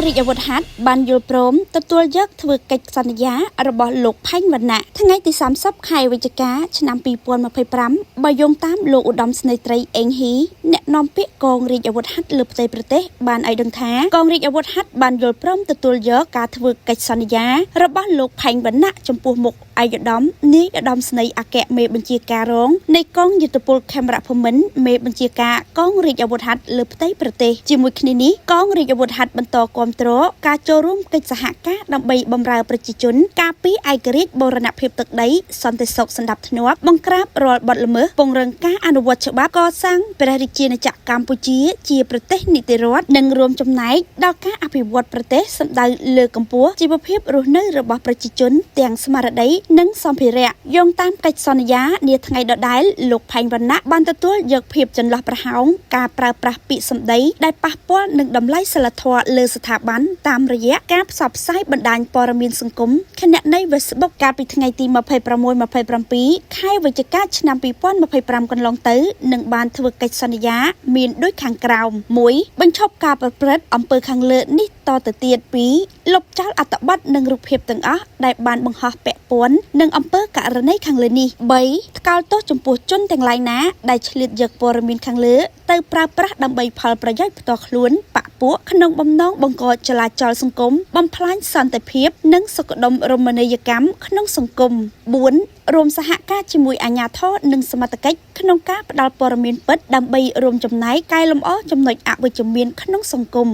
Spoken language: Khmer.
រាជអាវុធហត្ថបានយល់ព្រមទទួលយកធ្វើកិច្ចសន្យារបស់លោកផែងវណ្ណៈថ្ងៃទី30ខែវិច្ឆិកាឆ្នាំ2025បើយោងតាមលោកឧត្តមស្នេហ៍ត្រីអេងហ៊ីអ្នកនាំពាក្យកងរាជអាវុធហត្ថលើផ្ទៃប្រទេសបានឲ្យដឹងថាកងរាជអាវុធហត្ថបានយល់ព្រមទទួលយកការធ្វើកិច្ចសន្យារបស់លោកផែងវណ្ណៈចំពោះមុខឯកឧត្តមនាយឧត្តមស្នេហ៍អគ្គមេបញ្ជាការរងនៃកងយុទ្ធពលខេមរភូមិន្ទមេបញ្ជាការកងរាជអាវុធហត្ថលើផ្ទៃប្រទេសជាមួយគ្នានេះកងរាជអាវុធហត្ថបន្តគាំទ្រការចូលរួមកិច្ចសហការដើម្បីបម្រើប្រជាជនការពារឯករាជ្យបូរណភាពទឹកដីសន្តិសុខសណ្ដាប់ធ្នាប់បង្ក្រាបរាល់បទល្មើសពង្រឹងការអនុវត្តច្បាប់កសាងព្រះរាជាណាចក្រកម្ពុជាជាប្រទេសនីតិរដ្ឋនិងរួមចំណែកដល់ការអភិវឌ្ឍប្រទេសសម្ដៅលើកម្ពស់ជីវភាពរស់នៅរបស់ប្រជាជនទាំងស្មារតីនិងសម្ភារៈយោងតាមកិច្ចសន្យានាថ្ងៃដដែលលោកផែងវណ្ណៈបានទទួលយកភាពចន្លោះប្រហោងការប្រើប្រាស់ពាក្យសម្ដីដែលប៉ះពាល់នឹងតម្លៃសីលធម៌លើស្ថាប័នតាមរយៈការផ្សព្វផ្សាយបណ្ដាញព័ត៌មានសង្គមខណៈនៃ Facebook កាលពីថ្ងៃទី26-27 ខែវិច្ឆិកាឆ្នាំ2025កន្លងទៅនឹងបានធ្វើកិច្ចសន្យាមានដូចខាងក្រោម 1. បញ្ឈប់ការប្រព្រឹត្តអំពើខាងលើនេះតទៅទៀត 2. លុបចោលអត្ថបទនិងរូបភាពទាំងអស់ដែលបានបង្ហោះពាក់ព័ន្ធនឹងអំពើករណីខាងលើនេះ 3. ថ្កោលទោសចំពោះជនទាំងឡាយណាដែលឆ្លៀតយកព័ត៌មានខាងលើទៅប្រើប្រាស់ដើម្បីផលប្រយោជន៍ផ្ទាល់ខ្លួនបកពួកក្នុងបំណងបង្កចលាចលសង្គមបំផ្លាញសន្តិភាពនិងសុខដុមរមណីយកម្មក្នុងសង្គម 4. រួមសហការជាមួយអាជ្ញាធរនិងសមត្ថកិច្ចក្នុងការផ្តល់ព័ត៌មានពិតដើម្បីរួមចំណែកកែលម្អចំណុចអវិជ្ជមានក្នុងសង្គម